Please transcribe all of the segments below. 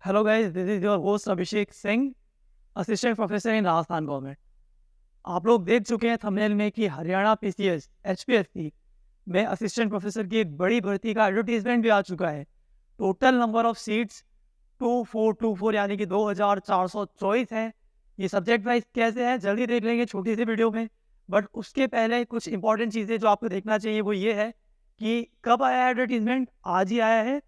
Hello guys, this is your host Abhishek Singh, assistant professor in Rajasthan government. आप लोग देख चुके हैं थंबनेल में कि हरियाणा पीसीएस एचपीएससी में असिस्टेंट प्रोफेसर की एक बड़ी भर्ती का एडवर्टीजमेंट भी आ चुका है। टोटल नंबर ऑफ सीट्स 2424 यानी कि 2424 है। ये सब्जेक्ट वाइज कैसे है जल्दी देख लेंगे छोटी सी वीडियो में। बट उसके पहले कुछ इंपॉर्टेंट चीज़ें जो आपको देखना चाहिए वो ये है कि कब आया एडवर्टीजमेंट। आज ही आया है,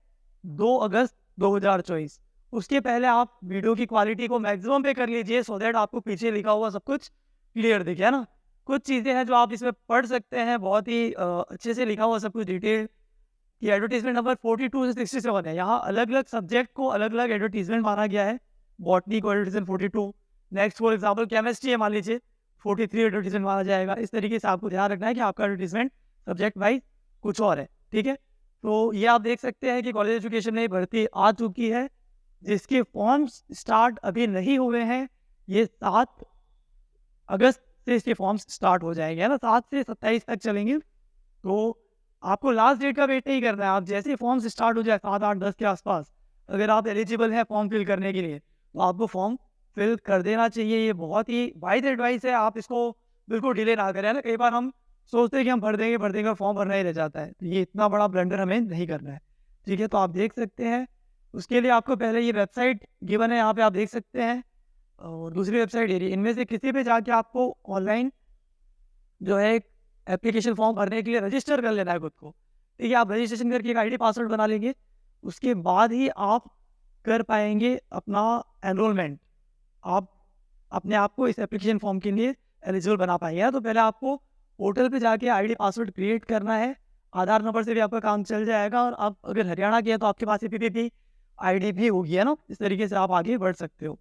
2 अगस्त 2024। उसके पहले आप वीडियो की क्वालिटी को मैक्सिमम पे कर लीजिए सो दैट आपको पीछे लिखा हुआ सब कुछ क्लियर दिखे, है ना। कुछ चीज़ें हैं जो आप इसमें पढ़ सकते हैं, बहुत ही अच्छे से लिखा हुआ सब कुछ डिटेल। ये एडवर्टीजमेंट नंबर 42 से 67 है। यहाँ अलग अलग सब्जेक्ट को अलग अलग एडवर्टीजमेंट माना गया है। बॉटनी को advertisement 42, next for example chemistry है मान लीजिए 43 एडवर्टीजमेंट माना जाएगा। इस तरीके से आपको ध्यान रखना है कि आपका एडवर्टीजमेंट सब्जेक्ट वाइज कुछ और है, ठीक है। तो ये आप देख सकते हैं कि कॉलेज एजुकेशन में भर्ती आ चुकी है, जिसके फॉर्म्स स्टार्ट अभी नहीं हुए हैं। ये 7 अगस्त से इसके फॉर्म्स स्टार्ट हो जाएंगे, है ना। 7 से 27 तक चलेंगे। तो आपको लास्ट डेट का वेट नहीं करना है। आप जैसे ही फॉर्म्स स्टार्ट हो जाए 7, 8, 10 के आसपास, अगर आप एलिजिबल हैं फॉर्म फिल करने के लिए तो आपको फॉर्म फिल कर देना चाहिए। ये बहुत ही वाइज एडवाइस है, आप इसको बिल्कुल डिले ना करें, है ना। कई बार हम सोचते हैं कि हम भर देंगे फॉर्म भरना ही रह जाता है। तो ये इतना बड़ा ब्लंडर हमें नहीं करना है, ठीक है। तो आप देख सकते हैं, उसके लिए आपको पहले ये वेबसाइट गिवन है, यहाँ पे आप देख सकते हैं। और दूसरी वेबसाइट ये रही। इनमें से किसी पे जाके आपको ऑनलाइन जो है एप्लीकेशन फॉर्म भरने के लिए रजिस्टर कर लेना है खुद को, ठीक है। आप रजिस्ट्रेशन करके एक आईडी पासवर्ड बना लेंगे, उसके बाद ही आप कर पाएंगे अपना एनरोलमेंट। आप अपने आप को इस एप्लीकेशन फॉर्म के लिए एलिजिबल बना पाएंगे। तो पहले आपको पोर्टल पे जाके आईडी पासवर्ड क्रिएट करना है। आधार नंबर से भी आपका काम चल जाएगा, और आप अगर हरियाणा के हैं तो आपके पास पीपीपी आईडी भी होगी, है ना। इस तरीके से आप आगे बढ़ सकते हो।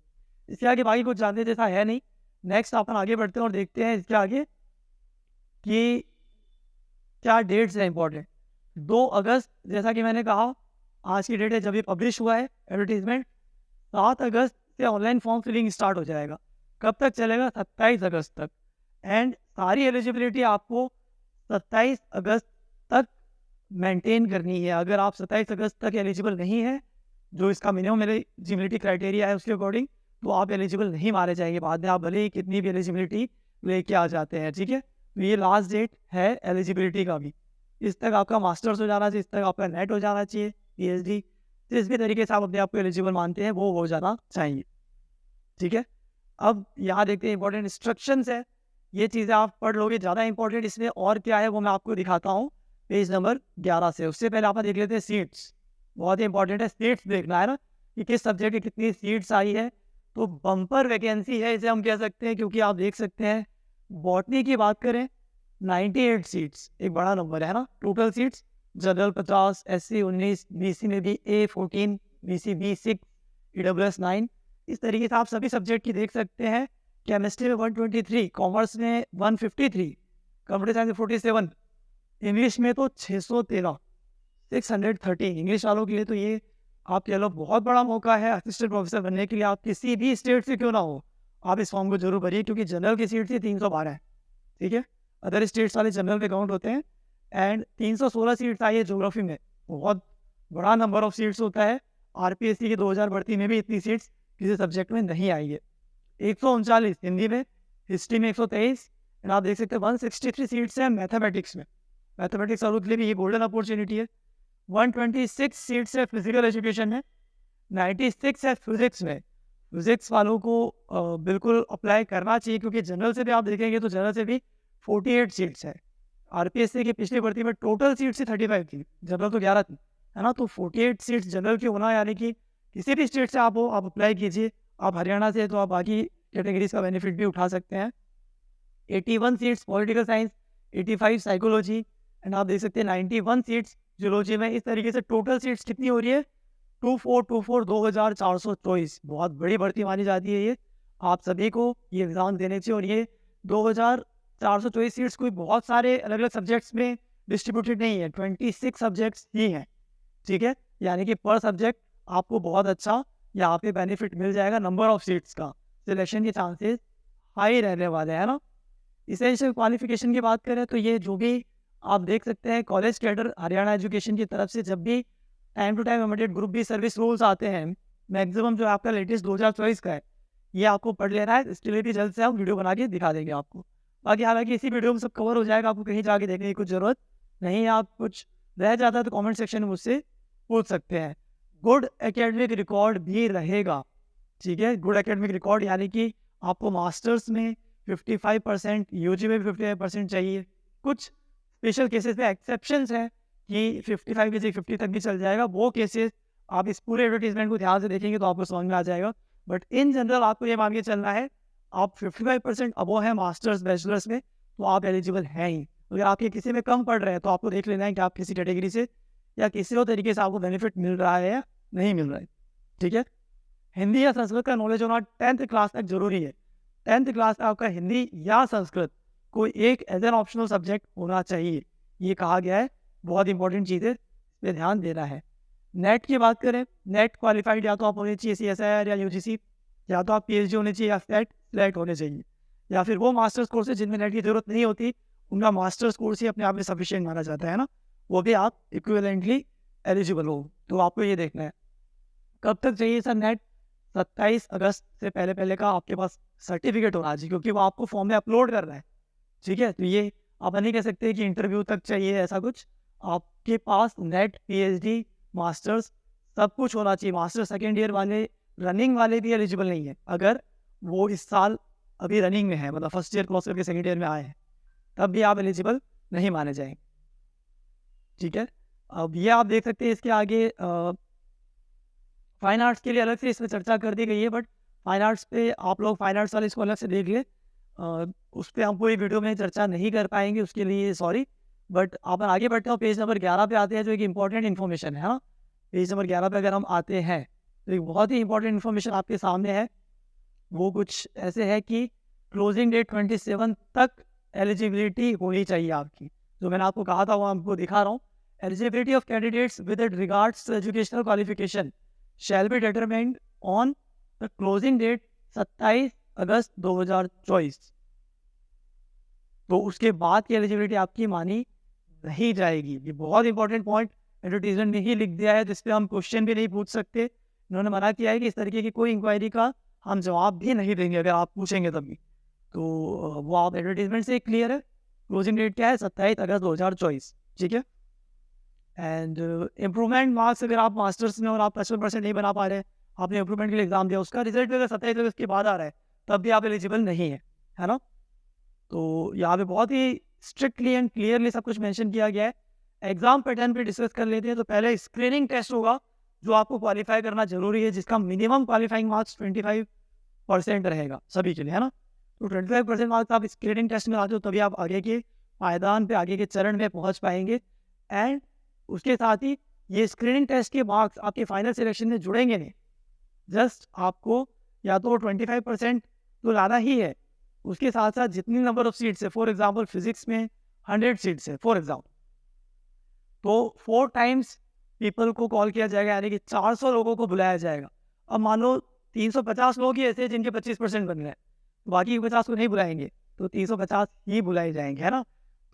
इसके आगे बाकी कुछ जानने जैसा है नहीं। नेक्स्ट अपन आगे बढ़ते हैं और देखते हैं इसके आगे कि क्या डेट्स हैं इंपॉर्टेंट। 2 अगस्त जैसा कि मैंने कहा आज की डेट है जब ये पब्लिश हुआ है एडवर्टीजमेंट। 7 अगस्त से ऑनलाइन फॉर्म फिलिंग स्टार्ट हो जाएगा। कब तक चलेगा? 27 अगस्त तक। एंड सारी एलिजिबिलिटी आपको 27 अगस्त तक मेंटेन करनी है। अगर आप 27 अगस्त तक एलिजिबल नहीं है, जो इसका मिनिमम एलिजिबिलिटी क्राइटेरिया है उसके अकॉर्डिंग, तो आप एलिजिबल नहीं माने जाएंगे बाद में, आप भले ही कितनी भी एलिजिबिलिटी लेके आ जाते हैं, ठीक है। तो ये लास्ट डेट है एलिजिबिलिटी का भी। इस तक आपका मास्टर्स हो जाना चाहिए, इस तक आपका नेट हो जाना चाहिए, पीएचडी, जिस भी तरीके से आप अपने आप को एलिजिबल मानते हैं वो हो जाना चाहिए, ठीक है। अब यहाँ देखते हैं इंपॉर्टेंट इंस्ट्रक्शंस है। ये चीज़ें आप पढ़ लोगे, ज़्यादा इंपॉर्टेंट इसमें और क्या है वो मैं आपको दिखाता हूँ पेज नंबर 11 से। उससे पहले आप देख लेते हैं सीट्स। बहुत ही इंपॉर्टेंट है, सीट्स देखना है ना कि किस सब्जेक्ट की कितनी सीट्स आई है। तो बम्पर वैकेंसी है इसे हम कह सकते हैं, क्योंकि आप देख सकते हैं बॉटनी की बात करें 98 सीट्स, एक बड़ा नंबर है ना। Total seats general 50, SC 19, BC में भी A14, बीसी B6, EWS 9। इस तरीके से आप सभी सब्जेक्ट की देख सकते हैं। केमिस्ट्री में 123, कॉमर्स में 153, कंप्यूटर साइंस में 47, इंग्लिश में तो 613, 630। इंग्लिश वालों के लिए तो ये आप कह लो बहुत बड़ा मौका है असिस्टेंट प्रोफेसर बनने के लिए। आप किसी भी स्टेट से क्यों ना हो, आप इस फॉर्म को जरूर भरिए, क्योंकि जनरल की सीट थी 312 है, ठीक है। अदर स्टेट्स वाले जनरल पे काउंट होते हैं। एंड 316 सीट्स आई है ज्योग्राफी में, बहुत बड़ा नंबर ऑफ सीट्स होता है। आरपीएससी की 2000 भर्ती में भी इतनी सीट्स किसी सब्जेक्ट में नहीं आई है। 139 हिंदी में, हिस्ट्री में 123, एंड आप देख सकते हैं 163 सीट्स हैं मैथमेटिक्स में। मैथमेटिक्स वालों के लिए भी ये गोल्डन अपॉर्चुनिटी है। 126 सीट्स है फिजिकल एजुकेशन में, 96 है फिजिक्स में। फिजिक्स वालों को बिल्कुल अप्लाई करना चाहिए, क्योंकि जनरल से भी आप देखेंगे तो जनरल से भी 48 सीट्स है। आरपीएससी की पिछली भर्ती में टोटल सीट्स ही 35 थी, जनरल तो 11 थी, है ना। तो 48 सीट्स जनरल की होना, यानी कि किसी भी स्टेट से आप हो आप अप्लाई कीजिए। आप हरियाणा से तो आप बाकी कैटेगरीज का बेनिफिट भी उठा सकते हैं। 81 seats political science, 85 psychology, and आप देख सकते हैं 91 सीट्स जियोलॉजी में। इस तरीके से टोटल सीट्स कितनी हो रही है? 2424 बहुत बड़ी भर्ती मानी जाती है ये। आप सभी को ये एग्ज़ाम देने चाहिए। और ये 2424 सीट्स कोई बहुत सारे अलग अलग सब्जेक्ट्स में डिस्ट्रीब्यूटेड नहीं है, 26 सब्जेक्ट्स ही हैं, ठीक है। यानी कि पर सब्जेक्ट आपको बहुत अच्छा यहाँ पे बेनिफिट मिल जाएगा। नंबर ऑफ सीट्स का सिलेक्शन के चांसेस हाई रहने वाले हैं ना। इसेंशियल क्वालिफिकेशन की बात करें तो ये जो भी आप देख सकते हैं कॉलेज कैडर हरियाणा एजुकेशन की तरफ से जब भी time to time immediate group B service rules आते हैं मैक्सिमम जो आपका लेटेस्ट 2024 का है, ये आपको पढ़ लेना है। इसके लिए भी जल्द से हम वीडियो बना के दिखा देंगे आपको। बाकी हालाँकि इसी वीडियो में सब कवर हो जाएगा, आपको कहीं जाके देखने की कुछ ज़रूरत नहीं है। आप कुछ रह जाता है तो कमेंट सेक्शन में मुझसे पूछ सकते हैं। गुड एकेडमिक रिकॉर्ड भी रहेगा, ठीक है? गुड एकेडमिक रिकॉर्ड यानी कि आपको मास्टर्स में 55%, यूजी में भी 55% चाहिए। कुछ स्पेशल केसेस में एक्सेप्शंस हैं कि 55 की जगह 50 तक भी चल जाएगा। वो केसेस आप इस पूरे एडवर्टाइजमेंट को ध्यान से देखेंगे तो आपको समझ में आ जाएगा। बट इन जनरल आपको ये मान के चलना है, आप 55% अबोव है मास्टर्स बैचलर्स में तो आप एलिजिबल हैं ही। अगर आपके किसी में कम पड़ रहे हैं तो आपको देख लेना है कि आप किसी कैटेगरी से या किसी और तरीके से आपको बेनिफिट मिल रहा है या नहीं मिल रहा है, ठीक है? हिंदी या संस्कृत का नॉलेज होना 10th क्लास तक जरूरी है। 10th क्लास का आपका हिंदी या संस्कृत कोई एक एज एन ऑप्शनल सब्जेक्ट होना चाहिए, ये कहा गया है। बहुत इंपॉर्टेंट चीज़ है, इस पर ध्यान देना है। नेट की बात करें, नेट क्वालिफाइड या तो आप होने चाहिए CSIR या UGC, या तो आप PhD होने चाहिए या सेलेक्ट होने चाहिए, या फिर वो मास्टर्स कोर्स है जिनमें नेट की जरूरत नहीं होती, उनका मास्टर्स कोर्स ही अपने आप में सफिशिएंट माना जाता है ना, वो भी आप इक्विवेलेंटली एलिजिबल हो। तो आपको ये देखना है कब तक चाहिए सर नेट। 27 अगस्त से पहले पहले का आपके पास सर्टिफिकेट होना चाहिए, क्योंकि वो आपको फॉर्म में अपलोड करना है, ठीक है? तो ये आप नहीं कह सकते कि इंटरव्यू तक चाहिए ऐसा कुछ। आपके पास नेट, PhD, मास्टर्स सब कुछ होना चाहिए। मास्टर सेकेंड ईयर वाले, रनिंग वाले भी एलिजिबल नहीं है अगर वो इस साल अभी रनिंग में है, मतलब फर्स्ट ईयर क्रॉस करके सेकेंड ईयर में आए हैं, तब भी आप एलिजिबल नहीं माने जाएंगे, ठीक है? अब ये आप देख सकते हैं इसके आगे फाइन आर्ट्स के लिए अलग से इसमें चर्चा कर दी गई है, बट फाइन आर्ट्स पे आप लोग फाइन आर्ट्स वाले इसको अलग से देख लिए। उस पर हम पूरी वीडियो में चर्चा नहीं कर पाएंगे, उसके लिए सॉरी। बट आप आगे बढ़ते हो, पेज नंबर 11 पे आते हैं, जो एक इंपॉर्टेंट इन्फॉर्मेशन है। हाँ, पेज नंबर 11 पे अगर हम आते हैं तो एक बहुत ही इंपॉर्टेंट इन्फॉर्मेशन आपके सामने है। वो कुछ ऐसे है कि क्लोजिंग डेट 27 तक एलिजिबिलिटी होनी चाहिए आपकी। जो मैंने आपको कहा था वो आपको दिखा रहा हूँ। Eligibility of candidates with regards to educational qualification shall be determined on the closing date 27 August 2024। तो उसके बाद की एलिजिबिलिटी आपकी मानी नहीं जाएगी। ये बहुत इंपॉर्टेंट पॉइंट एडवर्टीजमेंट में ही लिख दिया है, जिसपे हम क्वेश्चन भी नहीं पूछ सकते। इन्होंने मना किया है कि इस तरीके की कोई इंक्वायरी का हम जवाब भी नहीं देंगे अगर आप पूछेंगे तभी। तो वो आप एडवर्टीजमेंट से क्लियर है। क्लोजिंग डेट क्या है? 27 अगस्त 2024, ठीक है? एंड इम्प्रूवमेंट मार्क्स, अगर आप मास्टर्स में और आप 55% नहीं बना पा रहे, आपने इम्प्रूवमेंट के लिए एग्जाम दिया, उसका रिजल्ट भी अगर 27 अगस्त के बाद आ रहा है तब भी आप एलिजिबल नहीं है, है ना? तो यहाँ पे बहुत ही स्ट्रिक्टली एंड क्लियरली सब कुछ मेंशन किया गया है। एग्जाम पैटर्न पे डिस्कस कर लेते हैं। तो पहले स्क्रीनिंग टेस्ट होगा जो आपको क्वालिफाई करना जरूरी है, जिसका मिनिमम क्वालिफाइंग मार्क्स 25% रहेगा सभी के लिए, है ना? तो 25% मार्क्स आप स्क्रीनिंग टेस्ट में आते हो तभी आप आगे के पायदान पे, आगे के चरण में पहुंच पाएंगे। एंड उसके साथ ही ये स्क्रीनिंग टेस्ट के मार्क्स आपके फाइनल सिलेक्शन में जुड़ेंगे नहीं। जस्ट आपको या तो 25% तो लाना ही है, उसके साथ साथ जितनी नंबर ऑफ सीट्स है, फॉर एग्जांपल फिजिक्स में 100 सीट्स है फॉर एग्जाम्पल, तो 4 टाइम्स पीपल को कॉल किया जाएगा, यानी कि 400 लोगों को बुलाया जाएगा। अब मान लो 350 लोग ही ऐसे जिनके 25% बन गए, बाकी 50 को नहीं बुलाएंगे, तो 350 ही बुलाए जाएंगे, है ना?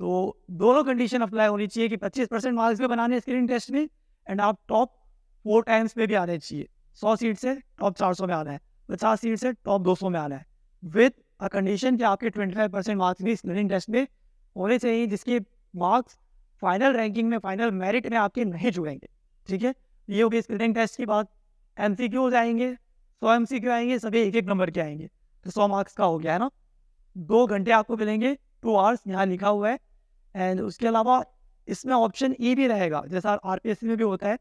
तो दोनों कंडीशन अप्लाई होनी चाहिए कि 25% मार्क्स भी बनाने स्क्रीनिंग टेस्ट में, एंड आप टॉप 4 टाइम्स पे भी आने चाहिए। 100 सीट से टॉप 400 में आना है, 50 सीट से टॉप 200 में आना है, विद अ कंडीशन कि आपके 25% मार्क्स भी स्क्रीनिंग टेस्ट में होने चाहिए, जिसके मार्क्स फाइनल रैंकिंग में, फाइनल मेरिट में आपके नहीं जुड़ेंगे, ठीक है? ये हो गई स्क्रीनिंग टेस्ट की बात। MCQs आएंगे, 100 MCQ आएंगे, सभी एक एक नंबर के आएंगे, तो 100 मार्क्स का हो गया, है ना? 2 घंटे आपको मिलेंगे, 2 आवर्स यहाँ लिखा हुआ है। एंड उसके अलावा इसमें ऑप्शन ए भी रहेगा, जैसा RPSC में भी होता है,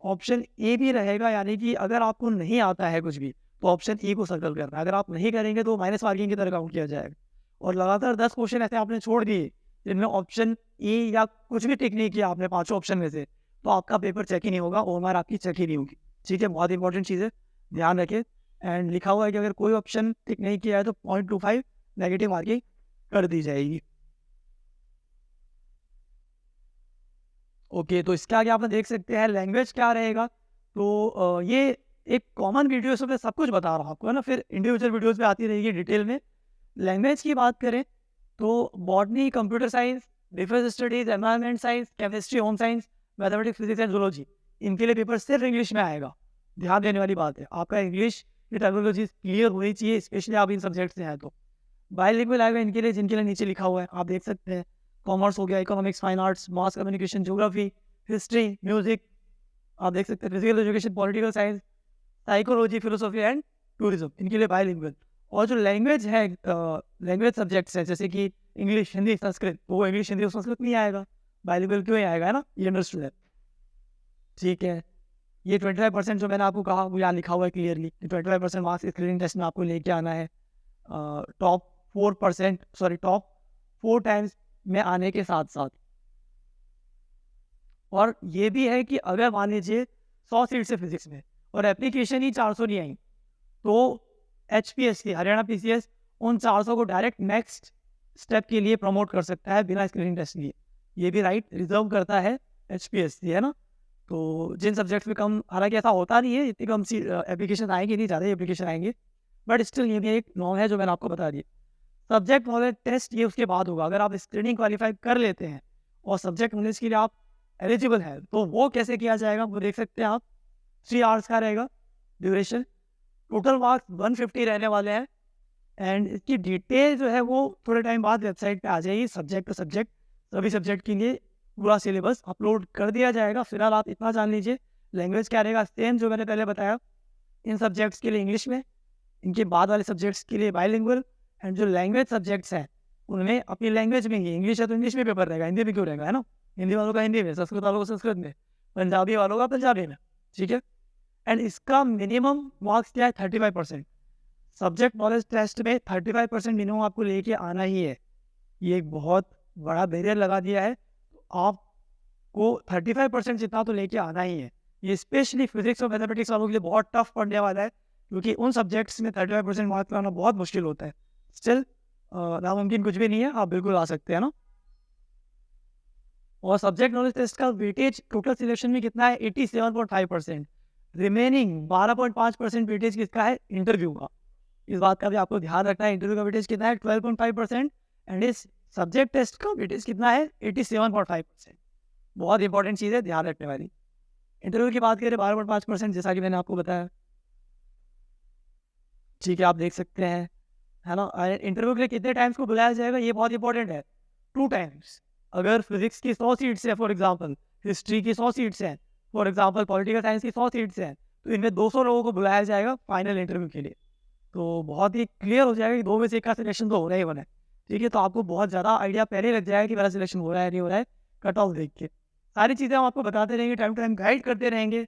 ऑप्शन ए भी रहेगा, यानी कि अगर आपको नहीं आता है कुछ भी तो ऑप्शन ए को सर्कल करना है। अगर आप नहीं करेंगे तो माइनस मार्किंग की तरह काउंट किया जाएगा। और लगातार 10 क्वेश्चन ऐसे आपने छोड़ दिए जिनमें ऑप्शन ए या कुछ भी टिक नहीं किया आपने 5 ऑप्शन में से, तो आपका पेपर चेक ही नहीं होगा, OMR आपकी चेक ही नहीं होगी, ठीक है? बहुत इंपॉर्टेंट चीज़ है, ध्यान रखें। एंड लिखा हुआ है कि अगर कोई ऑप्शन टिक नहीं किया है तो 0.25 नेगेटिव मार्किंग कर दी जाएगी। ओके, तो इसके आगे आप देख सकते हैं लैंग्वेज क्या रहेगा। तो ये एक कॉमन वीडियो से मैं सब कुछ बता रहा हूँ आपको, है ना? फिर इंडिविजुअल वीडियोस पे आती रहेगी डिटेल में। लैंग्वेज की बात करें तो botany, computer science, defence studies, environment science, chemistry, home science, mathematics, physics and zoology, इनके लिए पेपर सिर्फ इंग्लिश में आएगा। ध्यान देने वाली बात है। आपका इंग्लिश की टर्मिनोलॉजी क्लियर होनी चाहिए, स्पेशली आप इन सब्जेक्ट से हैं तो। बाइलिंगुअल आएगा इनके लिए जिनके लिए नीचे लिखा हुआ है, आप देख सकते हैं। कॉमर्स हो गया, economics, fine arts, mass communication, geography, history, music, आप देख सकते हैं physical education, political science, psychology, philosophy and tourism, इनके लिए बाइलिंगुअल। और जो लैंग्वेज है, लैंग्वेज सब्जेक्ट्स हैं जैसे कि इंग्लिश, हिंदी, संस्कृत, तो वो इंग्लिश, हिंदी और संस्कृत नहीं आएगा, बाइलिंगुअल क्यों ही आएगा, है ना, ये अंडरस्टूड है। ठीक है, ये 25% जो मैंने आपको कहा वो यहाँ लिखा हुआ है क्लियरली, 25% मार्क्स स्क्रीनिंग टेस्ट में आपको लेके आना है, टॉप 4%, सॉरी टॉप 4 टाइम्स में आने के साथ साथ। और ये भी है कि अगर मान लीजिए 100 सीट से फिजिक्स में और एप्लीकेशन ही 400 नहीं आई, तो HPSC, हरियाणा PCS, उन 400 को डायरेक्ट नेक्स्ट स्टेप के लिए प्रमोट कर सकता है बिना स्क्रीनिंग टेस्ट लिए। ये भी राइट रिजर्व करता है HPSC, है ना। तो जिन सब्जेक्ट्स में कम, हालांकि ऐसा होता नहीं है, इतनी कम एप्लीकेशन आएंगे नहीं, ज़्यादा एप्लीकेशन आएंगे, बट स्टिल ये भी एक नॉर्म है जो मैंने आपको बता दी। सब्जेक्ट नॉलेज टेस्ट ये उसके बाद होगा। अगर आप स्क्रीनिंग क्वालिफाई कर लेते हैं और सब्जेक्ट नॉलेज के लिए आप एलिजिबल है, तो वो कैसे किया जाएगा वो देख सकते हैं आप। 3 आवर्स का रहेगा ड्यूरेशन, टोटल मार्क्स 150 रहने वाले हैं। एंड इसकी डिटेल जो है वो थोड़े टाइम बाद वेबसाइट पे आ जाएगी। सब्जेक्ट टू सब्जेक्ट सभी सब्जेक्ट के लिए पूरा सिलेबस अपलोड कर दिया जाएगा। फिलहाल आप इतना जान लीजिए, लैंग्वेज क्या रहेगा, सेम जो मैंने पहले बताया, इन सब्जेक्ट्स के लिए इंग्लिश में, इनके बाद वाले सब्जेक्ट्स के लिए बाइलिंगुअल, एंड जो लैंग्वेज सब्जेक्ट्स हैं उनमें अपनी लैंग्वेज में ही, इंग्लिश है तो इंग्लिश में पेपर रहेगा, हिंदी में क्यों रहेगा, है ना। हिंदी वालों का हिंदी में, संस्कृत वालों को संस्कृत में, पंजाबी वालों का पंजाबी में, ठीक है। एंड इसका मिनिमम मार्क्स क्या है, 35%। सब्जेक्ट नॉलेज टेस्ट में 35% मिनिमम आपको लेके आना ही है। ये एक बहुत बड़ा बैरियर लगा दिया है, आपको 35% जितना तो लेके आना ही है। ये स्पेशली फिजिक्स और मैथमेटिक्स वालों के लिए बहुत टफ पड़ने वाला है, क्योंकि उन सब्जेक्ट्स में 35% मार्क्स लाना बहुत मुश्किल होता है। स्टिल नामुमकिन कुछ भी नहीं है, आप बिल्कुल आ सकते हैं ना। और सब्जेक्ट नॉलेज टेस्ट का वेटेज टोटल सिलेक्शन में कितना है, 87.5%। रिमेनिंग 12.5% वेटेज किसका है, इंटरव्यू का। इस बात का भी आपको ध्यान रखना है। इंटरव्यू का वेटेज कितना है, 12.5%, एंड इस सब्जेक्ट टेस्ट का वेटेज कितना है, 87.5%। बहुत इंपॉर्टेंट चीज़ है, ध्यान रखने वाली। इंटरव्यू की बात करें 12.5%, जैसा कि मैंने आपको बताया, ठीक है, आप देख सकते हैं, है ना। इंटरव्यू के लिए कितने टाइम्स को बुलाया जाएगा, ये बहुत इंपॉर्टेंट है, 2 टाइम्स। अगर फिजिक्स की 100 सीट्स है फॉर एग्जांपल, हिस्ट्री की 100 सीट्स हैं फॉर एग्जांपल, पॉलिटिकल साइंस की 100 सीट्स हैं, तो इनमें 200 लोगों को बुलाया जाएगा फाइनल इंटरव्यू के लिए। तो बहुत ही क्लियर हो जाएगा कि 2 में से 1 का सिलेक्शन तो होना ही होना है, ठीक है। तो आपको बहुत ज़्यादा आइडिया पहले लग जाएगा कि मेरा सिलेक्शन हो रहा है नहीं हो रहा है, कट ऑफ देख के। सारी चीज़ें हम आपको बताते रहेंगे, टाइम टू टाइम गाइड करते रहेंगे।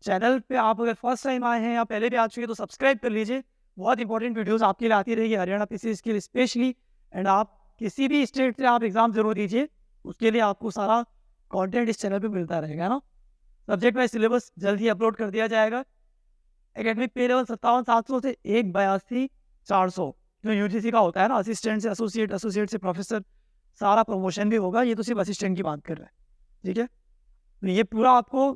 चैनल पे आप अगर फर्स्ट टाइम आए हैं या पहले भी आ चुके हैं तो सब्सक्राइब कर लीजिए। बहुत इंपॉर्टेंट वीडियोस आपके लिए आती रहेगी, हरियाणा PCS के लिए स्पेशली। एंड आप किसी भी स्टेट से आप एग्जाम जरूर दीजिए, उसके लिए आपको सारा कंटेंट इस चैनल पे मिलता रहेगा ना। सब्जेक्ट वाइज सिलेबस जल्द ही अपलोड कर दिया जाएगा। एकेडमिक पे लेवल 57,700 से 182,400 जो UGC का होता है ना, असिस्टेंट से एसोसिएट, एसोसिएट से प्रोफेसर, सारा प्रमोशन भी होगा। ये तो सिर्फ असिस्टेंट की बात कर रहा है, ठीक है। तो ये पूरा आपको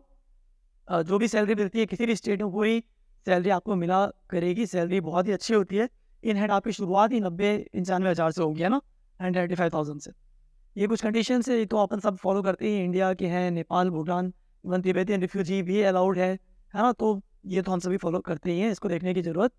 जो भी सैलरी मिलती है किसी भी स्टेट में, पूरी सैलरी आपको मिला करेगी। सैलरी बहुत ही अच्छी होती है। इन हैंड आपकी शुरुआत ही 90-95 हज़ार से होगी, है ना, 95,000 से। ये कुछ कंडीशन है, तो अपन सब फॉलो करते हैं, इंडिया के हैं, Nepal, Bhutan, even Tibetan refugee भी अलाउड है ना। तो ये तो हम सभी फॉलो करते ही हैं, इसको देखने की ज़रूरत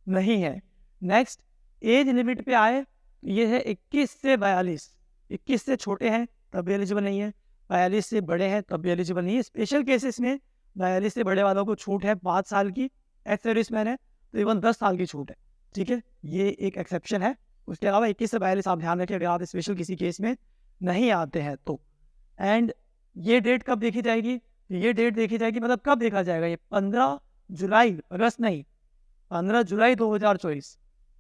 नहीं है। नेक्स्ट एज लिमिट पे आए, ये है 21 से 42। 21 से छोटे हैं तब भी एलिजिबल नहीं है, 42 से बड़े हैं तब भी एलिजिबल नहीं है। स्पेशल केसेस में 42 से बड़े वालों को छूट है 5 साल की, एक्स सर्विसमैन है तो इवन 10 साल की छूट है, ठीक है। ये एक एक्सेप्शन है। उसके अलावा 21 से 42 आप ध्यान रखें, अगर आप स्पेशल किसी केस में नहीं आते हैं तो। एंड ये डेट कब देखी जाएगी, ये डेट देखी जाएगी, मतलब कब देखा जाएगा, ये 15 जुलाई, अगस्त नहीं, 15 जुलाई 2024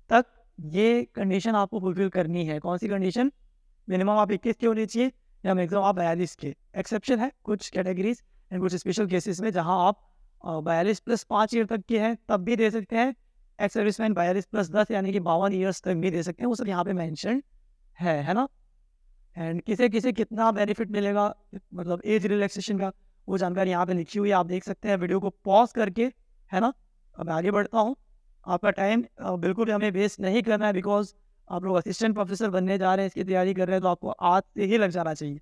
तक ये कंडीशन आपको फुलफिल करनी है। कौन सी कंडीशन, मिनिमम आप 21 के होनी चाहिए या मैक्सिमम आप 42 के। एक्सेप्शन है कुछ कैटेगरीज एंड कुछ स्पेशल केसेस में, जहां आप 42 प्लस 5 ईयर तक के हैं तब भी दे सकते हैं। एक्स सर्विसमैन 42 प्लस 10 यानी कि 52 ईयर्स तक भी दे सकते हैं, वो सब यहाँ पे मैंशन है ना। एंड किसे किसे कितना बेनिफिट मिलेगा, मतलब एज रिलैक्सेशन का, वो जानकारी यहाँ पे लिखी हुई है, आप देख सकते हैं। वीडियो को पॉज करके, है ना। अब आगे बढ़ता हूँ। आपका टाइम बिल्कुल भी हमें वेस्ट नहीं करना है, बिकॉज आप लोग असिस्टेंट प्रोफेसर बनने जा रहे हैं, इसकी तैयारी कर रहे हैं, तो आपको आज से ही लग जाना चाहिए।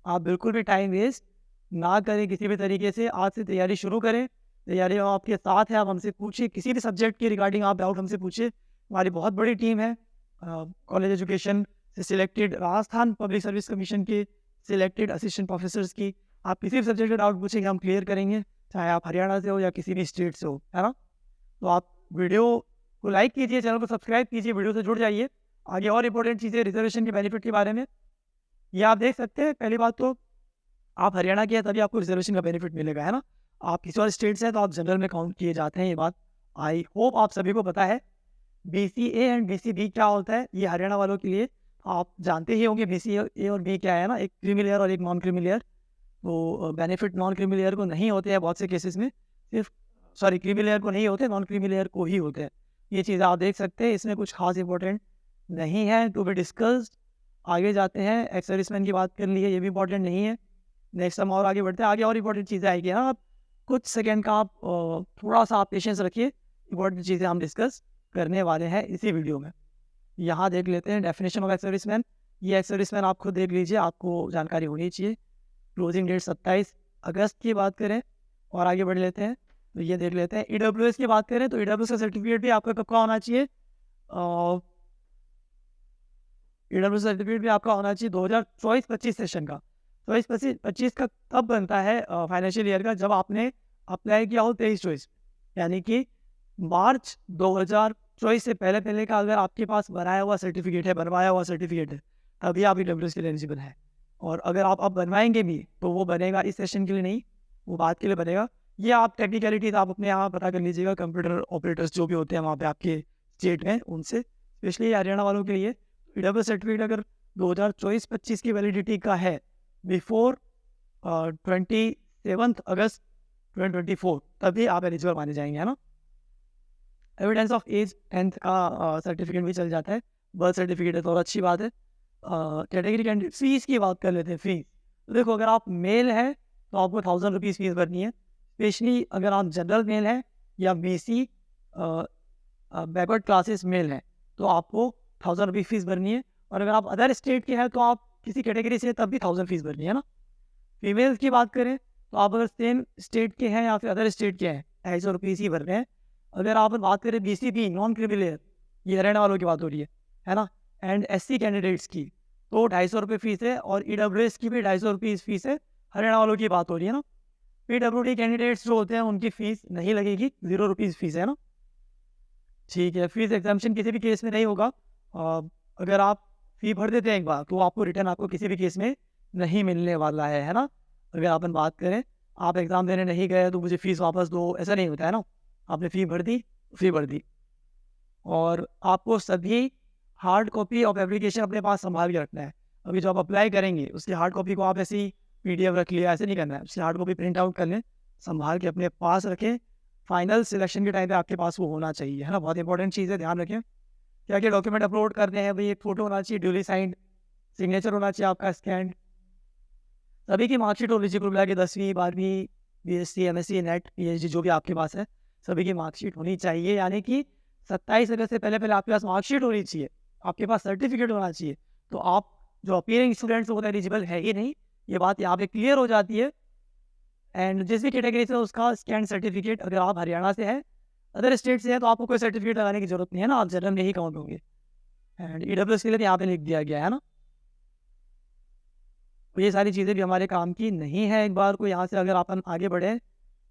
आप बिल्कुल भी टाइम वेस्ट ना करें किसी भी तरीके से, आज से तैयारी शुरू करें। तैयारी हम आपके साथ है, आप हमसे पूछिए किसी भी सब्जेक्ट के रिगार्डिंग आप डाउट हमसे पूछिए। हमारी बहुत बड़ी टीम है कॉलेज एजुकेशन से selected, Rajasthan public service commission के सिलेक्टेड असिस्टेंट प्रोफेसर्स की। आप किसी भी सब्जेक्ट का डाउट पूछेंगे हम क्लियर करेंगे, चाहे आप हरियाणा से हो या किसी भी स्टेट से हो, है ना। तो आप वीडियो को लाइक कीजिए, चैनल को सब्सक्राइब कीजिए, वीडियो से जुड़ जाइए। आगे और इंपॉर्टेंट चीज़ें रिजर्वेशन के बेनिफिट के बारे में ये आप देख सकते हैं। पहली बात तो आप हरियाणा के हैं तभी आपको रिजर्वेशन का बेनिफिट मिलेगा, है ना। आप किसी और स्टेट से हैं तो आप जनरल में काउंट किए जाते हैं, ये बात आई होप आप सभी को पता है। BCA एंड BCB क्या होता है ये हरियाणा वालों के लिए आप जानते ही होंगे। BCA और B क्या है ना, एक क्रीमी लेयर और एक नॉन क्रीमी लेयर। तो बेनिफिट नॉन क्रीमी लेयर को नहीं होते हैं बहुत से केसेस में, सिर्फ सॉरी क्रीमी लेयर को नहीं होते, नॉन क्रीमी लेयर को ही होते हैं। ये चीज़ आप देख सकते हैं, इसमें कुछ खास इंपॉर्टेंट नहीं है टू बी डिस्कस्ड। आगे जाते हैं, एक्स सर्विसमैन की बात कर ली है, ये भी इंपॉर्टेंट नहीं है। नेक्स्ट हम और आगे बढ़ते हैं, आगे और इंपॉर्टेंट चीज़ें आएगी। हाँ, आप कुछ सेकेंड का आप थोड़ा सा आप पेशेंस रखिए, इंपॉर्टेंट चीज़ें हम डिस्कस करने वाले हैं इसी वीडियो में। यहाँ देख लेते हैं डेफिनेशन ऑफ एक्स सर्विसमैन। ये एक्स सर्विसमैन आप खुद देख लीजिए, आपको जानकारी होनी चाहिए। क्लोजिंग डेट 27 अगस्त की बात करें और आगे बढ़ लेते हैं तो ये देख लेते हैं। EWS की बात करें तो EWS का सर्टिफिकेट भी आपका कब का होना चाहिए? EWS सर्टिफिकेट भी आपका होना चाहिए 2024-25 सेशन का। 24-25 का तब बनता है फाइनेंशियल ईयर का जब आपने अप्लाई किया हो 23-24, यानी कि मार्च 2024 से पहले पहले का अगर आपके पास बनाया हुआ सर्टिफिकेट है, बनवाया हुआ सर्टिफिकेट है, तभी आप EWS के लिए एलिजिबल है। और अगर आप अब बनवाएंगे भी तो वो बनेगा इस सेशन के लिए नहीं, वो बात के लिए बनेगा। ये आप टेक्निकलिटीज आप अपने यहाँ पता कर लीजिएगा, कंप्यूटर ऑपरेटर्स जो भी होते हैं वहाँ पे आपके स्टेट में उनसे, स्पेशली हरियाणा वालों के लिए EWS सर्टिफिकेट अगर 2024-25 की वैलिडिटी का है बिफोर 27 अगस्त 2024 तभी आप एलिजिबल माने जाएंगे, है ना। एविडेंस ऑफ एज 10th का सर्टिफिकेट भी चल जाता है, बर्थ सर्टिफिकेट है तो और अच्छी बात है। कैटेगरी कैंडिडेट फीस की बात कर लेते हैं। फीस तो देखो, अगर आप मेल है तो आपको 1000 रुपीज़ फीस भरनी है, स्पेशली अगर आप जनरल मेल है या BC बैकवर्ड क्लासेस मेल है तो आपको 1000 रुपीज़ फीस भरनी है। और अगर आप अदर स्टेट के हैं तो आप किसी कैटेगरी से तब भी 1000 फीस भरनी है ना। फीमेल्स की बात करें तो आप अगर सेम स्टेट के हैं या फिर अदर स्टेट के हैं 250 रुपीज़ ही भर रहे हैं। अगर आप बात करें BCB नॉन क्रीमी लेयर, ये हरियाणा वालों की बात हो रही है ना, एंड SC कैंडिडेट्स की तो 250 रुपये फीस है, और EWS की भी 250 रुपीज़ फीस है, हरियाणा वालों की बात हो रही है ना। PWD कैंडिडेट्स जो होते हैं उनकी फ़ीस नहीं लगेगी, 0 रुपीज़ फीस है ना, ठीक है। फीस एग्जाम्पशन किसी भी केस में नहीं होगा। अगर आप फ़ी भर देते हैं एक बार तो आपको रिटर्न आपको किसी भी केस में नहीं मिलने वाला है ना। अगर अपन बात करें आप एग्ज़ाम देने नहीं गए तो मुझे फ़ीस वापस दो, ऐसा नहीं होता है ना। आपने फ़ी भर दी। और आपको सभी हार्ड कॉपी ऑफ एप्लीकेशन अपने पास संभाल के रखना है। अभी जो आप अप्लाई करेंगे उसकी हार्ड कॉपी को आप ऐसे ही PDF रख लिया, ऐसे नहीं करना है। उसकी हार्ड कॉपी प्रिंट आउट कर लें, संभाल के अपने पास रखें। फाइनल सिलेक्शन के टाइम पे आपके पास वो होना चाहिए, है ना। बहुत इंपॉर्टेंट चीज़ है, ध्यान रखें। क्या क्या डॉक्यूमेंट अपलोड करते हैं भाई, एक फ़ोटो होना चाहिए ड्यूली साइंड, सिग्नेचर होना चाहिए आपका स्कैंड, सभी की मार्कशीट होनी चाहिए, कुल मिला के 10वीं 12वीं BSc MSc नेट PhD जो भी आपके पास है सभी की मार्कशीट होनी चाहिए। यानी कि 27 अगस्त से पहले पहले आपके पास मार्कशीट होनी चाहिए, आपके पास सर्टिफिकेट होना चाहिए, तो आप जो अपीयरिंग स्टूडेंट्स वो एलिजिबल है ही नहीं, ये बात यहाँ पे क्लियर हो जाती है। एंड जिस भी कैटेगरी से उसका स्कैन सर्टिफिकेट, अगर आप हरियाणा से है अदर स्टेट से है तो आपको कोई सर्टिफिकेट लगाने की जरूरत नहीं है ना, आप जनरल में ही काउंट होंगे। एंड EWS के लिए यहाँ पे लिख दिया गया है ना। तो ये सारी चीज़ें भी हमारे काम की नहीं है। एक बार को यहाँ से अगर अपन आगे बढ़े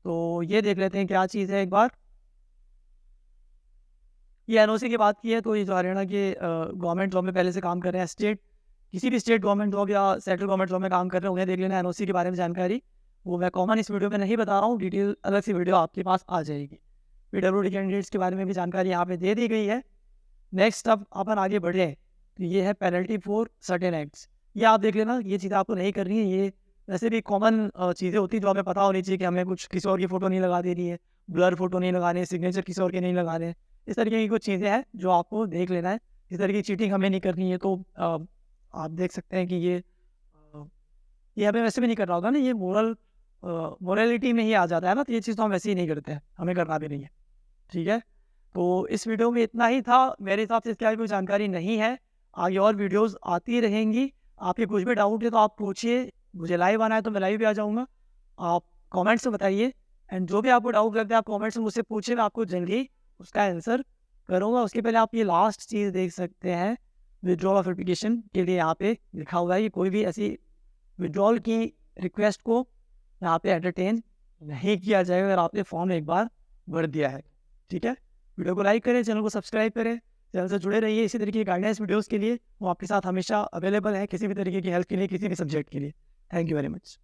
तो ये देख लेते हैं क्या चीज़ है। एक बार ये NOC की बात की है तो ये जो हरियाणा के गवर्नमेंट जॉब में पहले से काम कर रहे हैं, स्टेट किसी भी स्टेट गवर्नमेंट जॉब या सेंट्रल गवर्नमेंट जॉब में काम कर रहे हैं, उन्हें देख लेना NOC के बारे में जानकारी। वो मैं कॉमन इस वीडियो में नहीं बता रहा हूँ, डिटेल अलग सी वीडियो आपके पास आ जाएगी। PWD कैंडिडेट्स के बारे में भी जानकारी यहाँ पे दे दी गई है। नेक्स्ट अब अपन आगे बढ़े तो ये है पेनल्टी फॉर सर्टेन एक्ट्स। ये आप देख लेना, ये चीज़ें आपको नहीं करनी है। ये वैसे भी कॉमन चीज़ें होती हैं जो हमें पता होनी चाहिए कि हमें कुछ किसी और की फ़ोटो नहीं लगा देनी है, ब्लर फोटो नहीं लगाने, सिग्नेचर किसी और के नहीं लगाने, इस तरीके की कुछ चीज़ें हैं जो आपको देख लेना है। इस तरह की चीटिंग हमें नहीं करनी है। तो आप देख सकते हैं कि ये हमें वैसे भी नहीं करना होगा ना, ये मोरलिटी में ही आ जाता है ना, तो ये चीज़ तो हम वैसे ही नहीं करते हैं, हमें करना भी नहीं है, ठीक है। तो इस वीडियो में इतना ही था, मेरे हिसाब से इसके आगे कोई जानकारी नहीं है। आगे और वीडियोस आती रहेंगी, आपके कुछ भी डाउट है तो आप पूछिए, मुझे लाइव आना है तो मैं लाइव भी आ जाऊँगा, आप कमेंट्स में बताइए। एंड जो भी आपको डाउट लगता है आप कमेंट्स में मुझसे पूछे, मैं आपको जल्दी उसका आंसर करूँगा। उसके पहले आप ये लास्ट चीज़ देख सकते हैं, विड्रॉल ऑफ एप्लीकेशन के लिए यहाँ पे लिखा हुआ है कि कोई भी ऐसी विड्रॉल की रिक्वेस्ट को यहाँ पे एंटरटेन नहीं किया जाएगा अगर आपने फॉर्म एक बार भर दिया है। ठीक है, वीडियो को लाइक करें, चैनल को सब्सक्राइब करें, चैनल से जुड़े रहिए इसी तरीके की गाइडेंस वीडियोस के लिए। वो आपके साथ हमेशा अवेलेबल है किसी भी तरीके की हेल्प के लिए, किसी भी सब्जेक्ट के लिए। Thank you very much.